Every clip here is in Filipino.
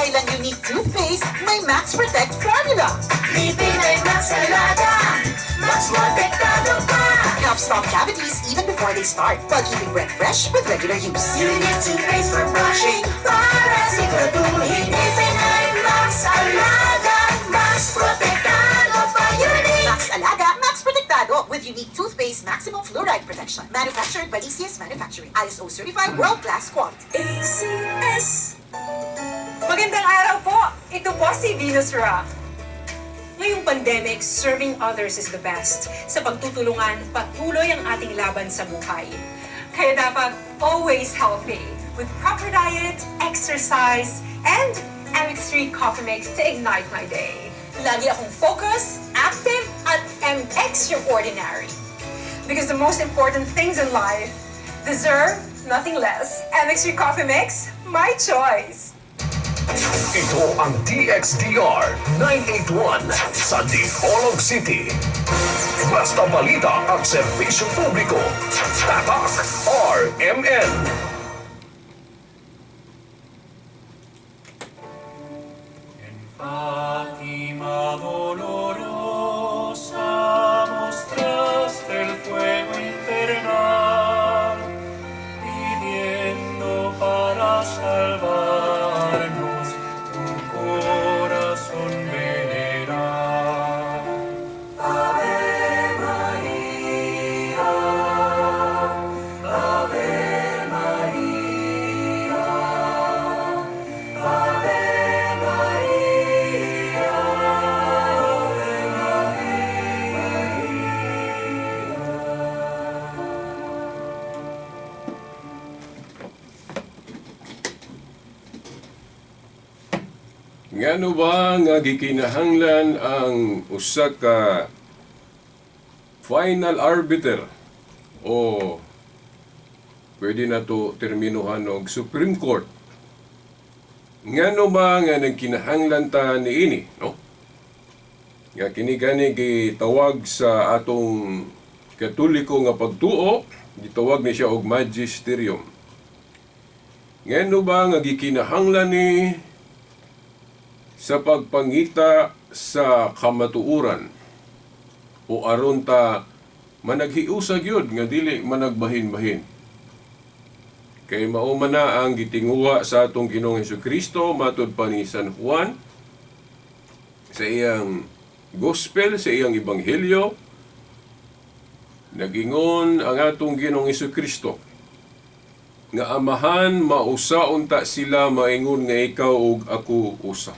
Dahil ang unique toothpaste may Max Protect formula. Ngipin ay Max Alaga, mas protektado pa. Helps stop cavities even before they start, while keeping breath fresh with regular use. Unique toothpaste for brushing, para siguraduhin. Ngipin ay Max Alaga, mas protektado pa. Unique Max Alaga, Max Protectado with unique toothpaste maximum fluoride protection. Manufactured by ACS Manufacturing. ISO certified world-class quality. ACS. Magandang araw po! Ito po si Venus Ra. Ngayong pandemic, serving others is the best. Sa pagtutulungan, patuloy ang ating laban sa buhay. Kaya dapat always healthy with proper diet, exercise, and MX3 Coffee Mix to ignite my day. Lagi akong focused, active, at extraordinary. Because the most important things in life deserve nothing less. MX3 Coffee Mix, my choice. Ito ang DXDR 981 sa Dipolog City. Basta balita at serbisyo publiko. Tatak RMN. En Fátima dolorosa mostraste el fuego infernal, pidiendo para salvarnos un corazón veneral. Ave María, Ave María, Ave María, Ngano ba nga gikinahanglan ang usa ka final arbiter o pwede na to terminuhan og Supreme Court? Ngano ba nga nagkinahanglan ta niini, no? Nga kini gani gitawag sa atong Katoliko nga pagtuo, gitawag ni siya og magisterium. Ngano ba nga gikinahanglan ni sa pagpangita sa kamatuuran o aron ta managhiusag yun nga dili managbahin-bahin. Kay mao man na ang gitinguha sa atong Ginoong Hesukristo matud pa ni San Juan sa iyang gospel, sa iyang ebanghelyo, nagingon ang atong Ginoong Hesukristo nga amahan mausaon ta sila maingon nga ikaw ug ako usa.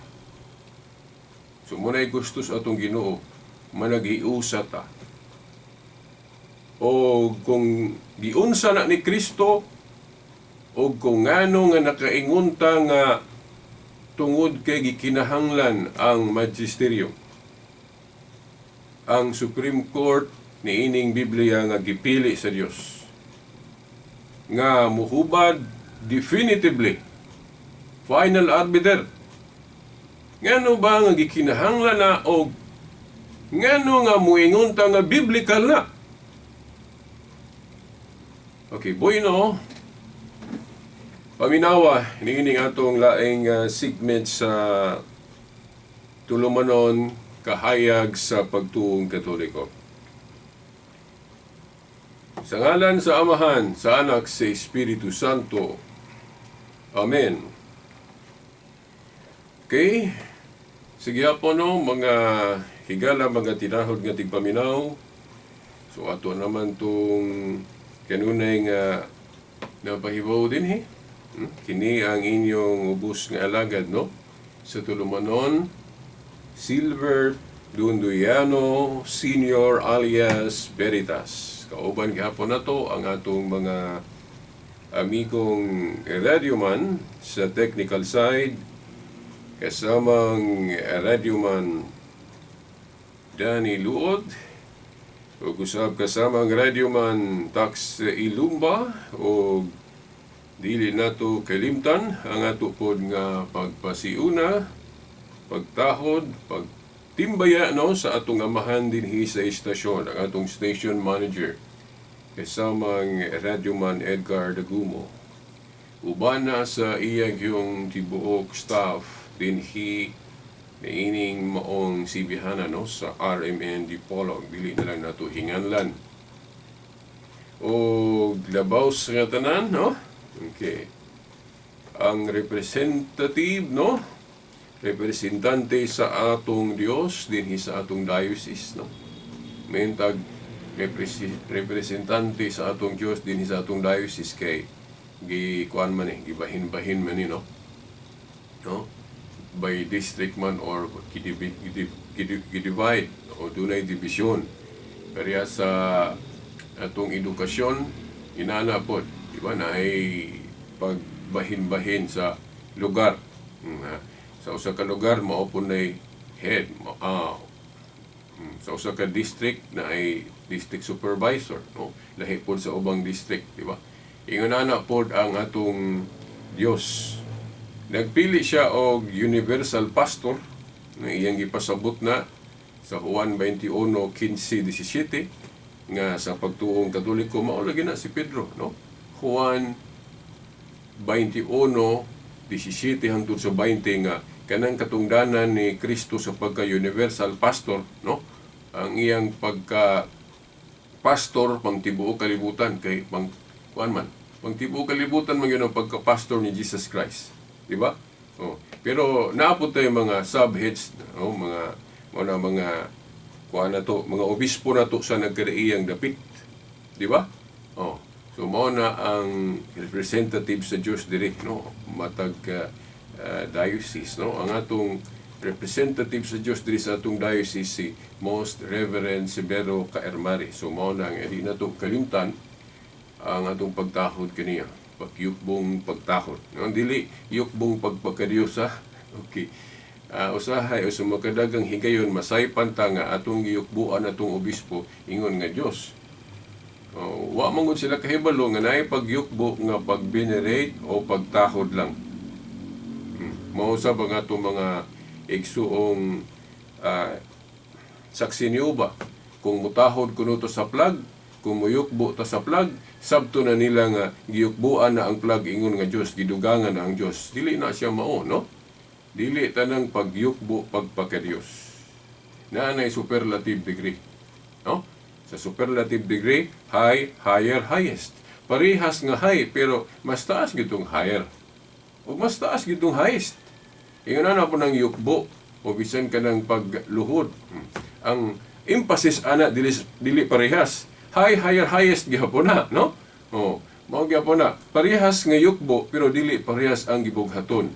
So muna'y gustos atong Ginoo, managhiusa ta. O kung giunsa na ni Kristo, o kung ngano nga nakaingon ta nga tungod kay gikinahanglan ang magisterium. Ang Supreme Court ni ining Biblia nga gipili sa Dios nga muhubad definitively final arbiter. Ngano ba nga gikinahanglan na o ngano nga muingon ta nga biblical na? Okay, bueno. Paminawa, niining atong laing segment sa tulumanon kahayag sa pagtuong Katoliko. Sa ngalan sa Amahan, sa Anak, sa Espiritu Santo. Amen. Okay. Sige po no, mga higala, mga tinahod nga tigpaminaw. So ato naman tong kanunay nga napahibaw din Kini ang inyong ubos nga alagad, no? Sa tulumanon, Silver Dunduyano Senior alias Veritas. Kauban gihapon na to ang atong mga amigong radyoman sa technical side, kasamang radyoman Danny Luod, o usab kasamang radyoman Tax Ilumba, o dili nato kalimtan ang ato pod nga pagpasiuna, pagtahod, pagtimbaya no sa atong amahan dinhi sa istasyon, ang atong station manager kasamang radyoman Edgar Dagumo. Uban na sa iyang yung tibuok staff dinhi niining maong sibihana no sa RMN Dipolog dili na lang nato hinganlan o labaw sa tanan no. Okay, ang representative no, representante sa atong Dios dinhi sa atong diocese no, mentag representante sa atong Dios dinhi sa atong diocese kay kuan man gibahin-bahin man ni no, by district man or gidivide o dunay division pareha sa atong edukasyon inana pod di ba na ay pagbahin-bahin sa lugar. Sa usa ka lugar mao po nay head sa usa ka district na ay district supervisor no, lahi pod sa ubang district di ba. Ingon ana pod ang atong Dios. Nagpili siya og universal pastor na iyang gipasabot na sa Juan 21:15-17 nga sa pagtuong Katoliko mao lagi na si Pedro no. Juan 21:17 hangtod sa 20 nga kanang katungdanan ni Kristo sa pagka universal pastor no. Ang iyang pagka pastor pang tibuok kalibutan kay pang tibuok kalibutan man yun ang pagka pastor ni Jesus Christ. Di ba? Oh. Pero naapod tayo mga subheads, no? mga kuan na to, mga obispo na to sa nagkaraiyang dapit. Di ba? Oh. So mao na ang representative sa Dios diri, no? Matag diocese, no? Ang atong representative sa Dios diri sa atong diocese si Most Reverend Severo Caermari. So mao na ang edi na to kalimtan ang atong pagtahod kaniya. Pagyukbong pagtahod. No, dili yukbong pagpakadiyos ha. Okay. Usahay o sumakadagang higayon masaypan ta nga atong giyukbuan atong obispo ingon nga Dios. Wa man gud sila kahibalo nga naay pagyukbo nga pag-venerate o pagtahod lang. Mao sa nga atong mga igsuong saksi niuba kung mutahod kuno to sa plag, kung muyukbo ta sa plag, sabto na nila nga giyukbuan na ang plag ingon nga Dios, gidugangan na ang Dios. Dili na siya mao, no? Dili tanang pagyukbo pagpakadiyos. Naanay superlative degree, no? Sa superlative degree, high, higher, highest. Parehas nga high pero mas taas gitong higher. O mas taas gitong highest. Ingon na po ng yukbo o bisan ka ng pagluhod. Ang emphasis ana dili parehas. High, higher, highest gihapon na, no? Oh, mao gihapon na. Parehas nga yukbo pero dili parehas ang gibughaton.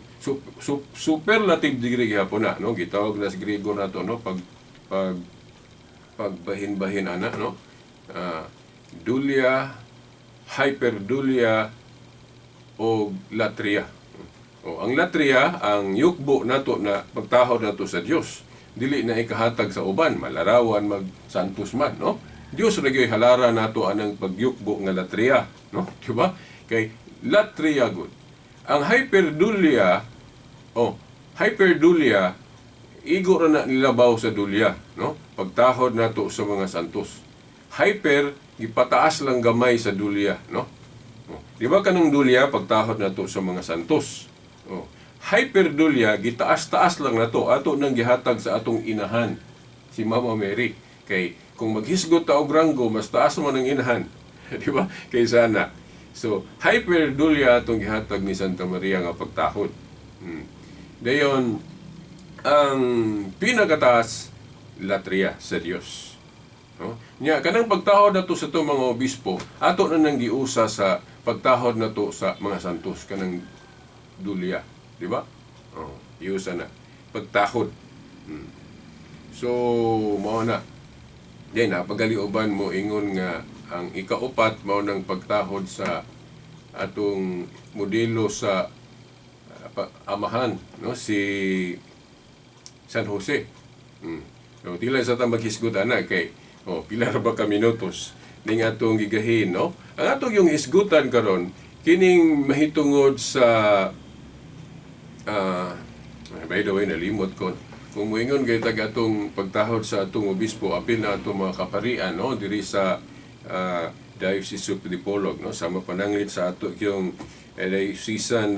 Superlative degree gihapon na, no? Gitawag na sa Griego na to, no? Pagbahin-bahin ana, no? Dulia, hyperdulia o latria. O ang latria, ang yukbo nato na pagtahod nato sa Dios. Dili na ikahatag sa uban, malarawan mag-santos man, no? Dios ra gyud halara nato anang pagyukbo nga latria, no? Di ba? Kay latria gud. Ang hyperdulia igo ra na nilabaw sa dulia, no? Pagtahod nato sa mga santos. Hyper gipataas lang gamay sa dulia, no? Di ba kanang dulia pagtahod nato sa mga santos? Hyperdulia gitaas-taas lang nato ato nang gihatag sa atong inahan si Mama Mary. Kay kung maghisgot ta og ranggo mas taas man ang inahan. Di ba? Kay sana. So hyperdulia atong gihatag ni Santa Maria nga pagtahod. Dayon ang pinakataas latria sa Dios. No? Nya kanang pagtahod nato sa itong mga obispo, ato na nang giusa sa pagtahod nato sa mga santos kanang dulia, di ba? Iusa na pagtahod. So mao na. Yan napagaliuban mo ingon nga ang ikaupat mao nang pagtahod sa atong modelo sa amahan, no, si San Jose. So tila sa ta maghisgot ana kay pila ra ba ka minutos ning atong gigahin, no? Ang atong yung hisgutan karon kining mahitungod sa by the way nalimot ko kung moingon kay tag atong pagtahod sa atong obispo apil na atong mga kaparian, no, diri sa Diocese of Dipolog, no, sama pananglit sa ato yung diocesan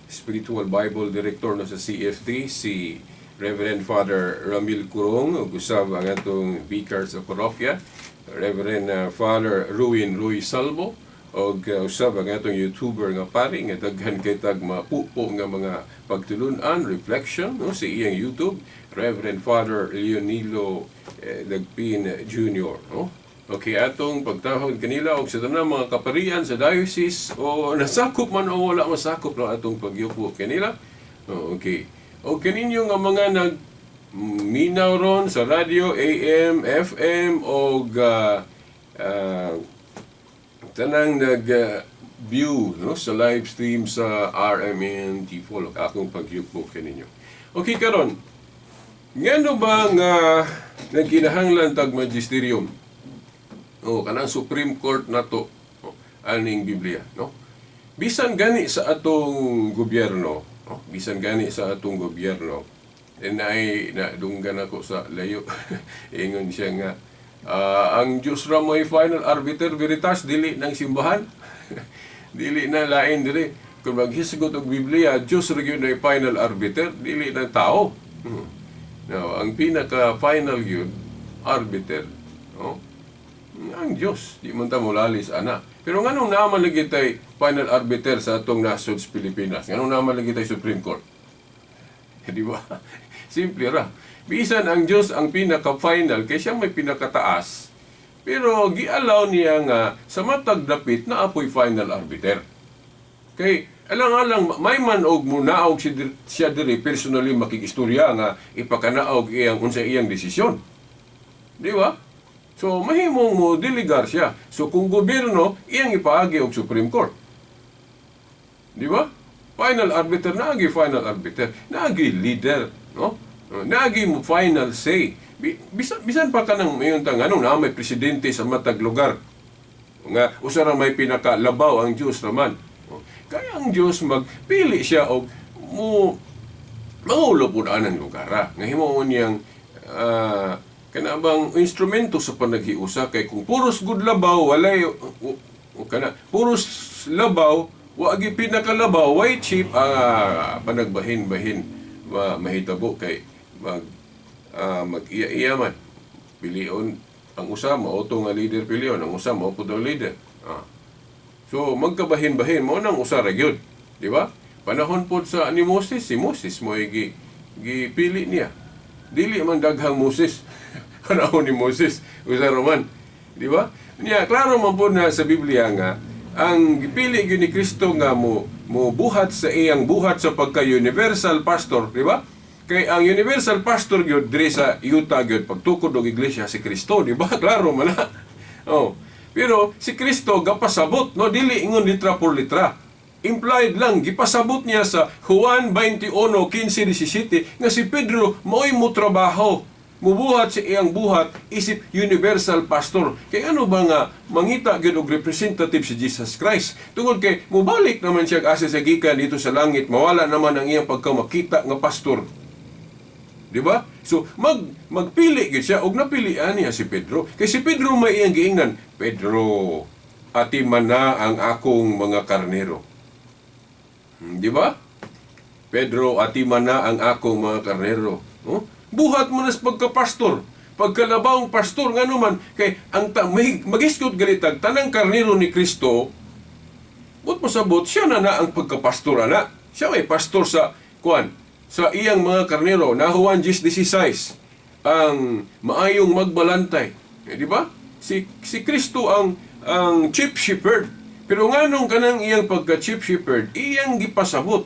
Spiritual Bible Director no sa CFT, si Reverend Father Ramil Curong, ug usab ang atong vicar sa parokya, Reverend Father Ruin Ruy Salvo, og usab ang atong YouTuber nga pari nga daghan kay tag mapupo nga mga pagtulun-an, reflection no sa iyang YouTube, Reverend Father Leonilo Dagpin Jr. no. Okay, atong pagtahod kanila og sa tanang mga kaparian sa diocese o nasakop man o wala masakop na atong pagyupo kanila. Okay. O kaninyo nga mga minaw ron sa radio, AM, FM o tanang view no, sa live stream sa RMN T4 akong pagyupo kaninyo. Okay karon. Ngano ba nga nagkinahanglan tag magisterium? Kanang Supreme Court na to, aning Biblia, no? Bisan gani sa atong gobyerno, no? Bisan gani sa atong gobyerno, nadunggan ako sa layo. Ingon siya nga, ang Diyos ra mo'y final arbiter veritas, dili ng simbahan. Dili na lain dili. Kung maghisgot og Biblia, Diyos ra gyud ay final arbiter, dili ng tao. Now, ang pinaka-final yun, arbiter, no? Ang Diyos, di man ta mulalis, ana. Pero nganong naman lagi tay final arbiter sa atong nasod sa Pilipinas? Nganong naman lagi tay Supreme Court? Di ba? Simple ra. Bisan ang Diyos ang pinaka-final, kaya siya may pinakataas. Pero gialaw niya nga sa matag dapit na apoy final arbiter. Kay alang-alang may man og munaog siya diri personally makikistorya nga ipakanaog iyang unsa iyang desisyon. Di ba? So, mahimong mo delegar siya. So, kung gobyerno, iyang ipaagi og Supreme Court. Di ba? Final arbiter, naagi final arbiter. Naagi leader, no? Naagi mo final say. Bisan pa ka ng mayon tang ano, na may presidente sa matag lugar. Nga, usara may pinakalabaw ang Diyos naman. Kaya ang Diyos magpili siya og maulo po na ang lugar. Nga himuon niyang kanabang instrumento sa panaghiusa kay kung puros good labaw walay puros labaw wagi pinakalabaw way cheap panagbahin-bahin mahitabo kay mag-iya-iya man pilion ang usa mauto nga leader pilion ang usa mao pud leader so magkabahin-bahin mo nang usa ra gyud di ba panahon pod sa ni Moses si Moses mo gipili niya dili man daghang Moses panahon ni Moses, usa roman. Di ba? Niya, klaro man po na sa Biblia nga, ang gipili gyud ni Kristo nga mo buhat sa iyang buhat sa pagka-universal pastor, di ba? Kay ang universal pastor gyud diri sa Utah gyud pagtukod og iglesia si Kristo, di ba? Klaro man na. Pero si Kristo gapasabot, no, dili ingon litra por litra. Implied lang, gipasabot niya sa Juan 21:15-17 nga si Pedro mo'y mo trabaho. Mubuhat sa iyang buhat isip universal pastor. Kay ano ba nga mangita gyud og representative si Jesus Christ? Tungod kay mubalik naman siya asa sa gikan dito sa langit, mawala naman ang iyang pagkamakita nga pastor. Di ba? So magpili gyud siya og napilian niya si Pedro. Kay si Pedro may iyang giingnan, Pedro, ati man na ang akong mga karnero. Di ba? Pedro, ati man na ang akong mga karnero. Buhat mo na sa pagka-pastor. Pagkalabawang pastor, nga naman, kay ang magiskot galitag, tanang karnero ni Kristo, but masabot, siya na ang pagka-pastor, ana. Siya may pastor sa iyang mga karnero, na Juan 10:16, ang maayong magbalantay. Di ba? Si Kristo ang chief shepherd. Pero nga nung kanang iyang pagka-chief shepherd, iyang gipasabot.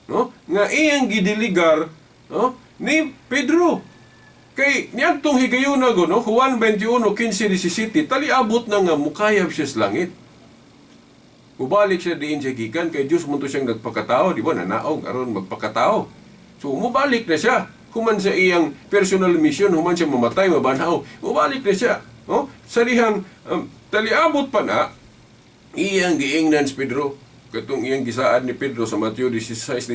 No? Nga iyang gidiligar, no? Ni Pedro. Kay niadtong higayon na no, Juan 21:15-17, tali abot na nga mukayab siya sa langit. Mubalik siya diin siya gikan kay Dios munto siyang nagpakatao, di ba? Nanaog aron magpakatao. So mubalik na siya. Human sa iyang personal mission, human siya mamatay, mabanhaw. Mubalik na siya. No? Sa dihang tali abot pa na iyang giingnan si Pedro. Katong iyang gisaad ni Pedro sa Mateo 16:19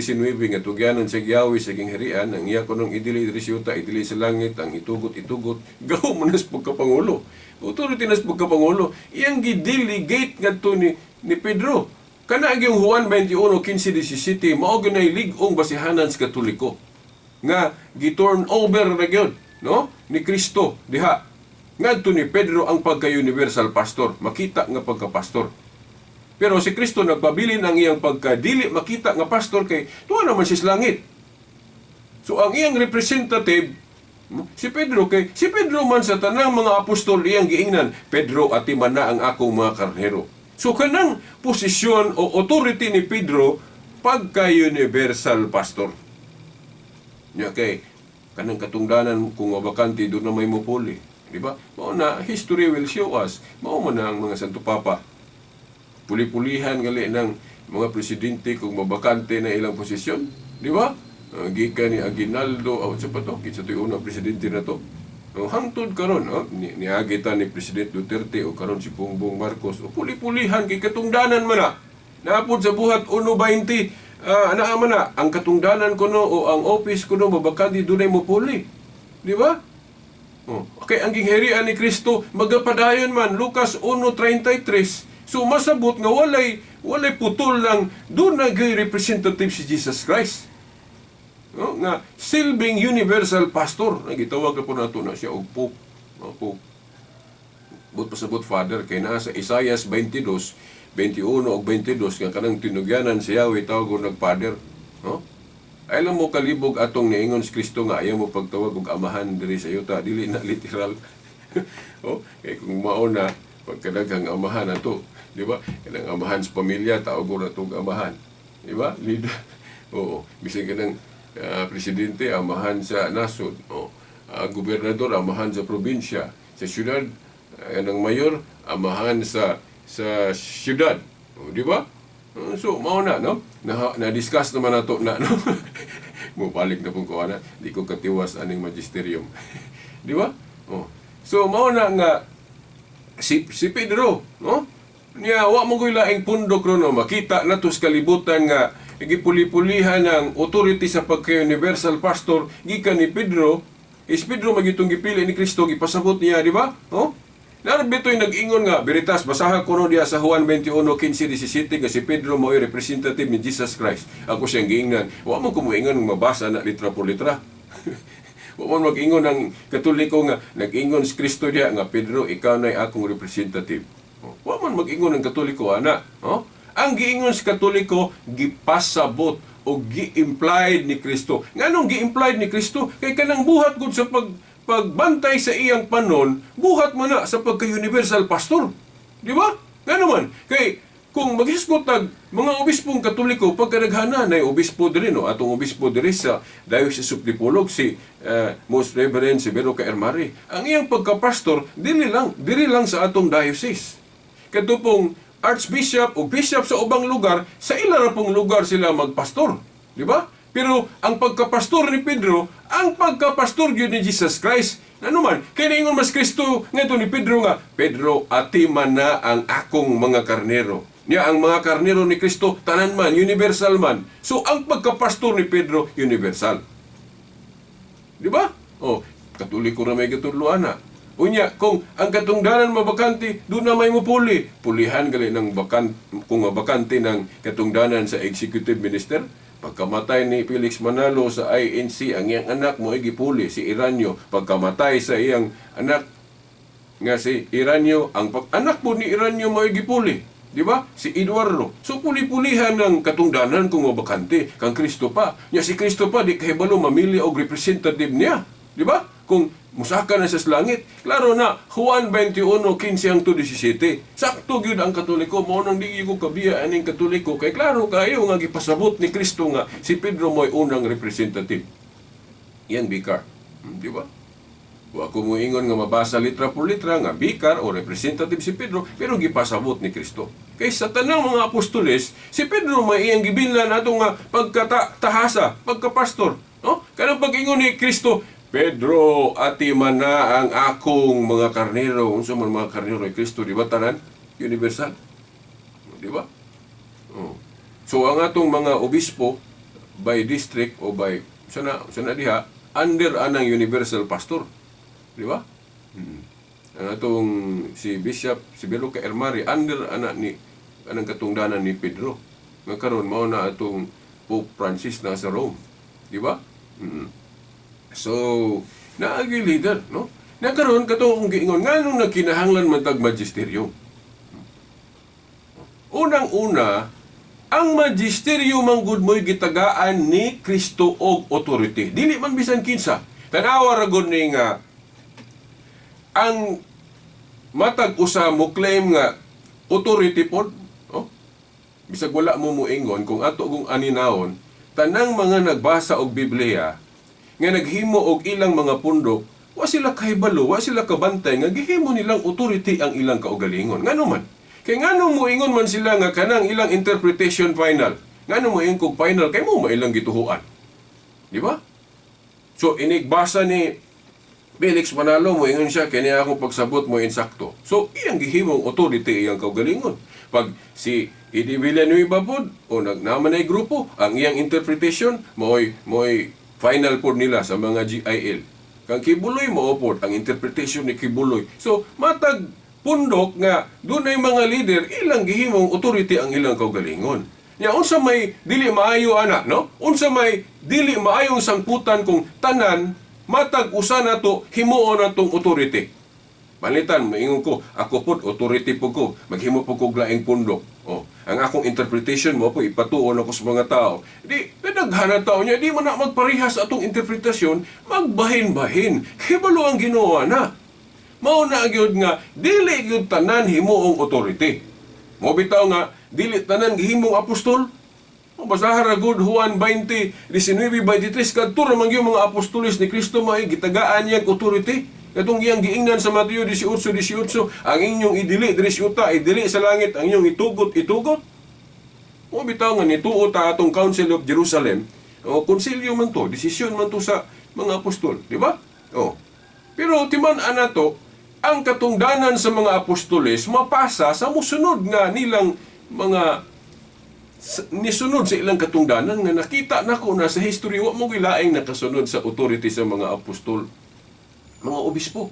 nga tugyanan sa Yahweh sa gingharian ang iya kunong idili diri sa yuta idili sa langit ang itugot gaw mo na sa pagkapangulo authority na sa pagkapangulo iyang gidelegate ngadto ni Pedro Kana yung Juan 21:15-17 mao ginay lig-ong basihanan sa Katoliko nga gi-turn over na gyud, no, ni Kristo diha ngadto ni Pedro ang pagka-universal pastor, makita nga pagka-pastor. Pero si Kristo nagpabilin ang iyang pagka-dili makita nga pastor kay tuwa naman siya sa langit. So ang iyang representative si Pedro man sa tanang mga apostol iyang giingnan, Pedro ati man na ang akong mga karnero. So kanang posisyon o authority ni Pedro pagka-universal pastor. Nya kay kanang katungdanan kung mabakante doon na may mupuli, di ba? Mao na history will show us. Mao man na ang mga Santo Papa. Puli-pulihan gali ng mga presidente kung mabakante na ilang posisyon, di ba? Gikan ni Aguinaldo, sa pa to, kitsa to yung unang presidente na to. Hangtod karon, niagita ni President Duterte o karon si Bongbong Marcos, puli-pulihan kay katungdanan man na. Naapod sa buhat 1.20, man na, ang katungdanan ko no o ang office ko no mabakante dunay mo puli. Di ba? Okay, ang gingherian ni Kristo magapadayon man Lucas 1:33. So masabot nga walay putol lang doon nag-representative si Jesus Christ. No, nga silbing universal pastor na gitawag po nato na siya og Pope. Pope. But pasabot Father kay naa sa Isaiah 22:21 ug 22 nga kanang tinugyanan si Yahweh tawag og Father, no? Ay lang mo kalibog atong niingon si Kristo nga ayaw mo pagtawag og amahan diri sa yuta, dili na literal. Kay kung mao na pagkadaghang amahan nato, di ba? Kanang amahan sa pamilya tawag na tog amahan, di ba? Leader. Bisan kanang presidente amahan sa nasod, gobernador amahan sa probinsya, sa syudad ng mayor amahan sa syudad, di ba? So mao na, no, na-discuss naman nato na, no. Mupalik na pong kuana, di ko katiwas aning magisterium. Di ba? So mao na nga si Pedro, no, niya wa mo koy laing pundok no, makita nato sa kalibutan nga gipuli-pulihan ng authority sa pagka-universal pastor gikan ni Pedro. Pedro magitong gipili ni Kristo, gipasabot niya, di ba? Narbito'y nag-ingon nga, Veritas, basahan ko no diya sa Juan 21:15-17 nga si Pedro mo'y representative ni Jesus Christ. Ako siyang giingnan. Wa man ko moingon mabasa na litra por litra. Wa man mag-ingon ng Katoliko nga nag-ingon si Kristo diya nga, Pedro, ikaw na'y akong representative. Wa man mag-ingon ng Katoliko, ana. Ang giingon sa Katoliko, gipasabot o gi-implied ni Kristo. Nganong gi-implied ni Kristo? Kay kanang buhat gud sa pagbantay sa iyang panon, buhat man na sa pagka-universal pastor. Di ba? Nga naman. Kay kung maghisgot tag mga obispong Katoliko, pagkadaghana na obispo diri, no? Atong obispo diri sa Diocese of Dipolog, si Most Reverend Severo Caermari. Ang iyang pagka-pastor, diri lang sa atong diocese. Katupong archbishop o bishop sa ubang lugar, sa ilang pong lugar sila magpastor. Di ba? Pero ang pagkapastor ni Pedro, ang pagkapastor yun ni Jesus Christ. Ano man, kaya naingon mas Kristo nga ito ni Pedro nga, Pedro, ati man na ang akong mga karnero. Niya, ang mga karnero ni Kristo, tanan man, universal man. So, ang pagkapastor ni Pedro, universal. Di ba? Katoliko na may katuluan na. Unya, kung ang katungdanan mabakante, doon na may mupuli. Pulihan gali ng kung mabakante ng katungdanan sa executive minister. Pagkamatay ni Felix Manalo sa INC, ang iyang anak mo ay gipuli, si Iranyo. Pagkamatay sa iyang anak nga si Iranyo, ang anak po ni Iranyo mo ay gipuli. Di ba? Si Eduardo. So, puli-pulihan ng katungdanan kung mabakante. Kang Kristo pa. Nya si Kristo pa, di kahibalo mamili og representative niya. Di ba? Kung musaka na sa langit. Klaro na, Juan 21:15-17. Sakto gyud ang Katoliko. Mao nang di ko kabiya aning Katoliko. Kay klaro kayo nga gipasabot ni Kristo nga si Pedro mo'y unang representative. Yan bikar. Di ba? Wa ko mo ingon nga mabasa litra por litra nga bikar o representative si Pedro, pero gipasabot ni Kristo. Kay sa tanang mga apostoles, si Pedro may iyang gibilhan ato nga pagkatahasa, pagkapastor. No? Kanang pag-ingon ni Kristo, Pedro, ati man na ang akong mga karnero. Unsa man mga karnero ni Kristo, di ba tanan? Universal. Di ba? So ang atong mga obispo by district o by sana diha under anang universal pastor. Di ba? Ang atong si Bishop Severo Caermari under ana ni anang katungdanan ni Pedro. Nga karon mao na atong Pope Francis na sa Rome. Di ba? So, naagi leader, no? Nakaroon katong giingon nganong nagkinahanglan man tag magisterium. Unang-una, ang magisterium ang gud mo'y gitagaan ni Kristo og authority. Dili man bisan kinsa. Tanawa ra gud ni nga ang matag usa mo claim nga authority pod, no? Bisag wala mo moingon kung ato kung aninawon, tanang mga nagbasa og Biblia nga naghimo og ilang mga pundok, wa sila kahibalo, wa sila kabantay nga gihimo nilang authority ang ilang kaugalingon. Ngano man? Kay ngano mo ingon man sila nga kanang ilang interpretation final? Ngano mo ingon kung final kay mo mailang gituhuan? Di ba? So inigbasa ni Felix Manalo mo ingon siya kani akong pagsabot mo insakto. So iyang gihimong authority iyang kaugalingon. Pag si Eddie Villanueva pod o nagnaman ay grupo, ang iyang interpretation mo'y final pod nila sa mga GIL. Kang Kibuloy mo pod ang interpretation ni Kibuloy. So matag pundok nga dunay mga leader ilang gihimong authority ang ilang kaugalingon. Nya unsa may dili maayo ana, no? Unsa may dili maayong sangputan kung tanan matag usa nato himuon natong authority. Palitan, maingon ko, ako pod authority po ko, maghimo po ko laing pundok. Oh, ang akong interpretation mo po ipatuon ako sa mga tao. Di nadaghan tao niya, di man na magparihas atong interpretasyon, magbahin-bahin. Hibalo ang ginawa na. Mao na gyud nga dili gyud tanan himuong authority. Mo bitaw nga dili tanan gihimong apostol. Basahan ra gud Juan 20:19-23 kadto ra man gyud mga apostoles ni Kristo may gitagaan niyang authority. Katong iyang giingnan sa Mateo 18:18, ang inyong idili diri sa yuta, idili sa langit, ang inyong itugot. Mo bitaw nga nituo ta atong Council of Jerusalem. O konsilyo man to, desisyon man to sa mga apostol, di ba? Oh. Pero timan-an nato ang katungdanan sa mga apostoles mapasa sa musunod nga nilang mga nisunod sa ilang katungdanan nga nakita nako na sa history wa mo gilaing nakasunod sa authority sa mga apostol, mga obispo.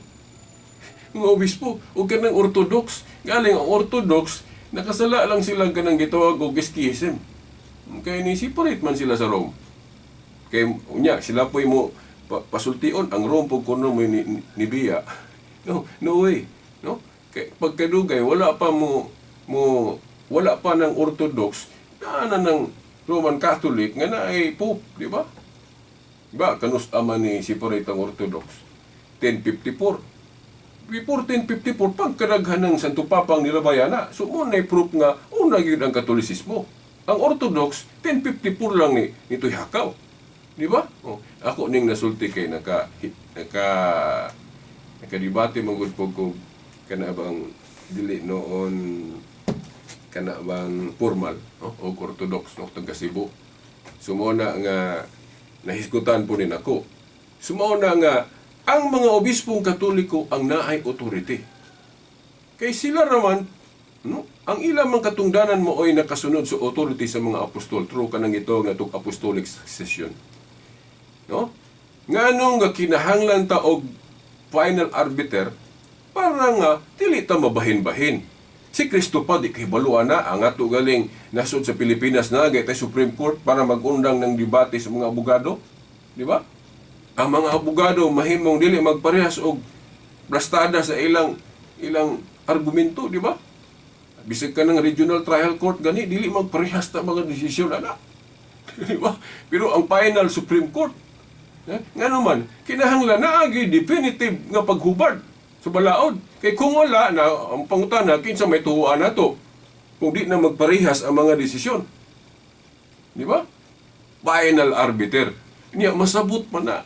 Mga obispo o kanang orthodox, galing ang orthodox nakasala lang sila kanang gitawag og schism. Kay ni separate man sila sa Rome. Kay unya sila po'y mo pasultion ang Rome pag kuno mo ni Bia. No way, no? Kay pagkadugay wala pa wala pa ng orthodox na ng Roman Catholic nga na ay pope, di ba? Diba? Kanus ama ni separate ang orthodox. 1054. Before 1054, pagkaraghan ng Santo Papang nilabayana, so muna proof nga, una yun ang Katolisismo. Ang Orthodox, 1054 lang nito'y hakaw. Di ba? Oh, ako ning nasulti kay nakadibate magud po ko kanabang dili noon kanabang formal, no? O Orthodox, no? Taga Cebu. Sumuna nga nahisgutan po nin ako. Sumuna nga ang mga obispong Katoliko ang naay authority. Kay sila naman, no? Ang ilang mga katungdanan mo ay nakasunod sa authority sa mga apostol. True ka nang ito nga itong apostolic succession. No? Nganong nga kinahanglan ta og final arbiter para nga dili ta mabahin-bahin. Si Kristo pa di kay baluan na ang ato galing nasod sa Pilipinas na gay tay Supreme Court para magundang ng debate sa mga abogado, di ba? Ang mga abogado mahimong dili magparehas og blastada sa ilang argumento, di ba? Bisag ka ng regional trial court gani dili magparehas ta mga desisyon ana. Di ba? Pero ang final Supreme Court, ngano man kinahanglan na agi definitive nga paghubad sa balaod. Kay kung wala na ang pangutana kinsa may tuhuan nato kung di na magparehas ang mga desisyon. Di ba? Final arbiter. Niya masabot man na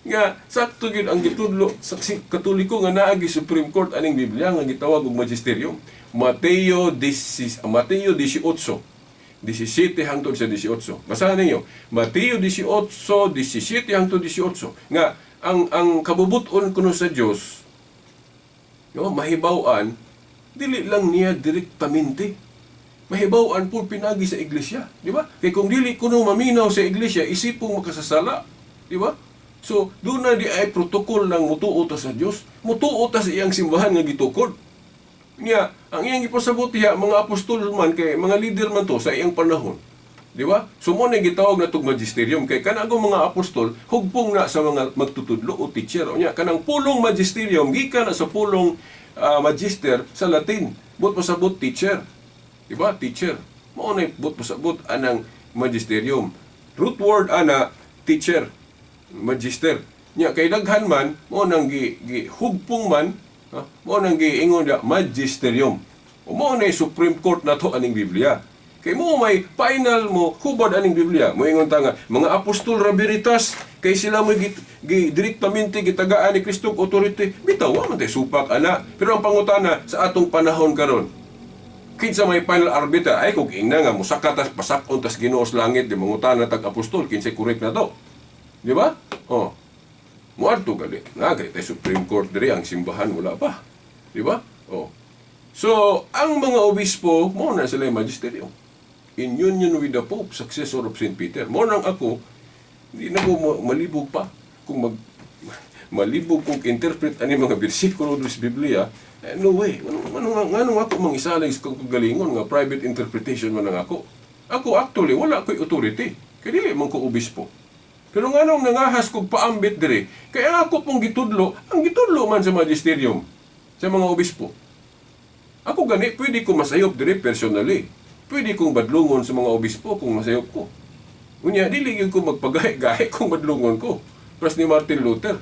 nga sakto gyud ang gitudlo sa Katoliko nga naagi Supreme Court aning Biblia nga gitawag og magisterium. Mateo 18, 17 hangtod sa 18. Basahan ninyo. Mateo 18, 17 hangtod 18. Nga ang kabubuton kuno sa Dios, no, mahibaw-an dili lang niya direktamente. Mahibaw-an po pinagi sa iglesia, di ba? Kay kung dili kuno maminaw sa iglesia, isipong makasasala, di ba? So, doon na di ay protokol ng mutuo ta sa Dios, mutuo ta sa iyang simbahan nga gitukod. Niya, ang iyang ipasabot diha, mga apostol man, kay mga leader man to sa iyang panahon. Di ba? So mo na gitawag na itong magisterium. Kay kanang mga apostol, hugpong na sa mga magtutudlo o teacher. O niya, kanang pulong magisterium, gikan na sa pulong magister sa Latin. But pasabot teacher. Di ba? Teacher. Mo na but pasabot anang magisterium. Root word ana, teacher. Magister. Niya, kay daghan man, mo nang hugpong man, mo nang giingon na magisterium. O mo na Supreme Court na to aning Biblia. Kay mo may final mo hubad aning Biblia. Mo ingon ta nga mga apostol ra veritas kay sila mo direktamente gitagaan ni Kristo authority. Bitaw man tay supak ana. Pero ang pangutana sa atong panahon karon, kinsa may final arbiter ay kung ingna nga musakatas pasakon tas Ginoo langit di mangutana tag apostol kinsa correct na to. Di ba? Oh. Muadto gali. Nagay tay Supreme Court diri ang simbahan wala pa. Di ba? Oh. So, ang mga obispo mo na sila yung magisterium. In union with the Pope, successor of St. Peter. Mo nang ako, hindi na ko malibog pa. Kung malibog kong interpret ani mga bersikulo sa Biblia, no way. Anong ako mang isaling kung galingon nga private interpretation man ang ako. Ako actually, wala ko'y authority. Kaya dili man ko obispo. Pero nganong nangahas kong paambit diri, kaya ako pong gitudlo, ang gitudlo man sa magisterium, sa mga obispo. Ako gani, pwede ko masayop diri personally. Pwede kong badlungon sa mga obispo kung masayop ko. Unya, dili yun ko magpagahe-gahe kung badlungon ko. Plus ni Martin Luther.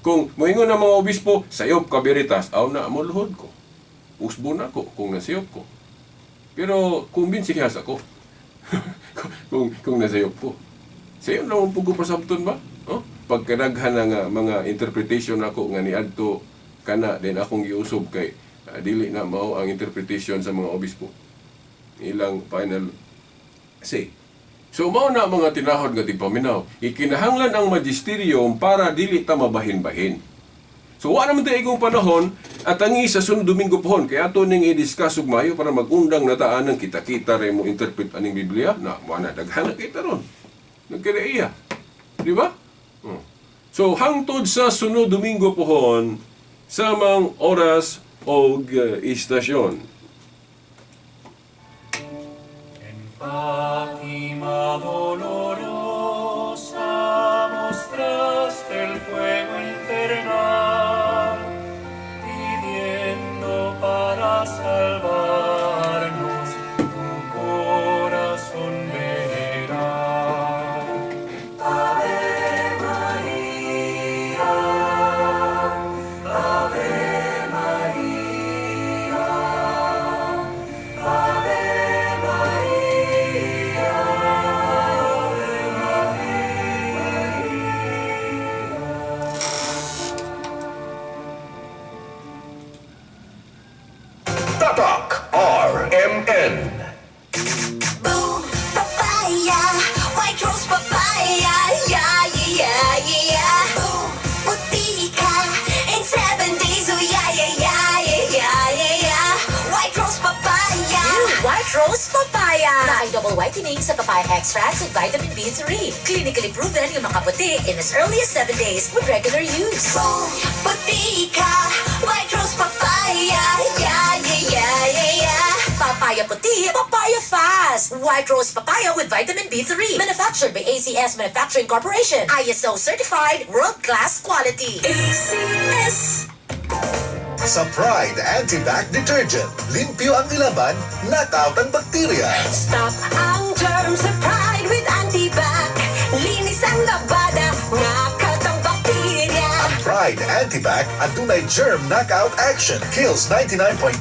Kung moingon ng mga obispo, sayop ka veritas, aw na mo luhod ko. Usbo na ko kung nasayop ko. Pero kumbinsikas ako. kung nasayop ko. Sayo naman po ko pasabton ba? Oh? Pagkadaghan ng mga interpretation ako nga ni adto kana din akong giusob kay dili na mao ang interpretation sa mga obispo. Ilang final say. So mao na mga tinahod nga tigpaminaw. Ikinahanglan ang magisterium para dili ta mabahin-bahin. So wa naman tayo igong panahon at ang isa sunod Domingo pohon kaya ato ning i-discuss ug maayo para magundang nataan ng kita-kita ray mo interpret aning Biblia na wala daghan na kita ron. Nagkadaiya. Di ba? So hangtod sa sunod Domingo pohon sa mga oras o istasyon. Fátima dolorosa, mostraste el fuego infernal, pidiendo para salvarnos tu corazón veneral. Ave María, Ave María, Ave Tatak RMN. Boom, papaya, white rose papaya, yeah, yeah, yeah, yeah. Boom, puti ka in 7 days, oh yeah, yeah, yeah, yeah, yeah, yeah, yeah. White rose papaya. White Rose Papaya na ay double whitening sa papaya extracts with vitamin B3. Clinically proven yung makaputi in as early as 7 days with regular use. Boom, puti ka, white rose papaya, yeah, yeah, yeah, yeah, yeah. Papaya puti, papaya fast. White Rose Papaya with vitamin B3. Manufactured by ACS Manufacturing Corporation. ISO certified, world-class quality. ACS. Sa Pride Anti-Bac Detergent, limpyo ang ilaban, knock-out ang bakterya. Stop ang germs sa Pride with Antibac. Linis ang labada, ngakat ang bakterya. Pride Anti-Bac at tunay germ knockout action. Kills 99.9%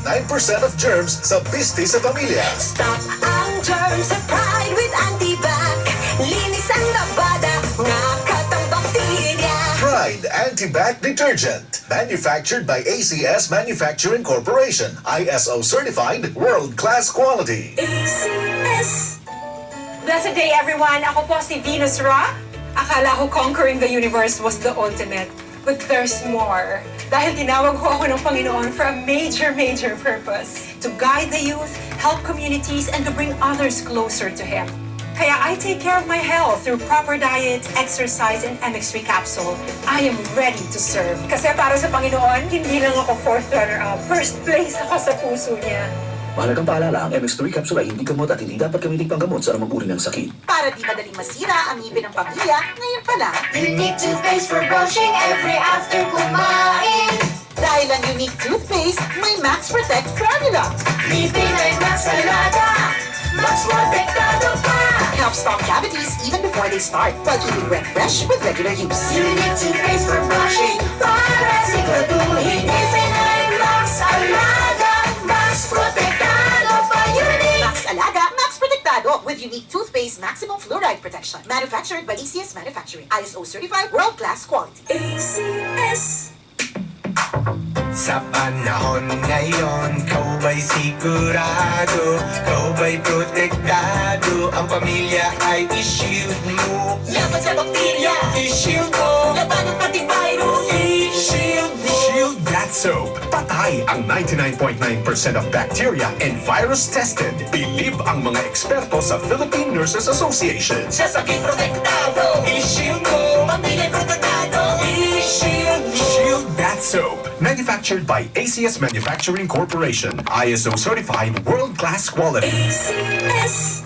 of germs sa pisti sa pamilya. Stop ang germs sa Pride with Antibac. Linis ang labada, ngakat ang bakterya. Pride Anti-Bac Detergent. Manufactured by ACS Manufacturing Corporation. ISO certified, world-class quality. ACS. Blessed day, everyone! Ako po si Venus Ra. Akala ko conquering the universe was the ultimate. But there's more. Dahil tinawag ko ako ng Panginoon for a major, major purpose. To guide the youth, help communities, and to bring others closer to Him. Kaya I take care of my health through proper diet, exercise, and MX3 capsule. I am ready to serve. Kasi para sa Panginoon, hindi lang ako fourth runner-up. First place ako sa puso niya. Mahalagang paalala, ang MX3 capsule ay hindi gamot at hindi dapat gamitin panggamot sa anumang uri ng sakit. Para di madaling masira ang ngipin ng pamilya, ngayon pa lang. Unique toothpaste for brushing every after kumain. Dahil ang unique toothpaste, may Max Protect formula. Ngipin ay Max Alaga, mas protektado pa. Helps stop cavities even before they start, while keeping breath fresh with regular use. Unique toothpaste for brushing, para siguraduhin. Ngipin ay Max Alaga, mas protektado pa. Unique. Max Alaga, Max Protectado with unique toothpaste maximum fluoride protection. Manufactured by ACS Manufacturing. ISO certified world-class quality. ACS. Sa panahon ngayon, kau ba'y sigurado? Kau ba'y protektado? Ang pamilya ay i-shield mo. Laban sa bakterya, I-shield mo. laban ng pati virus. I-shield mo. Shield That Soap. Patay ang 99.9% of bacteria and virus tested. Believe ang mga eksperto sa Philippine Nurses Association. Sa sakit protektado, I-shield mo. pamilya protektado. I-shield mo. Shield That Soap. Manufactured by ACS Manufacturing Corporation. ISO certified world-class quality. ACS.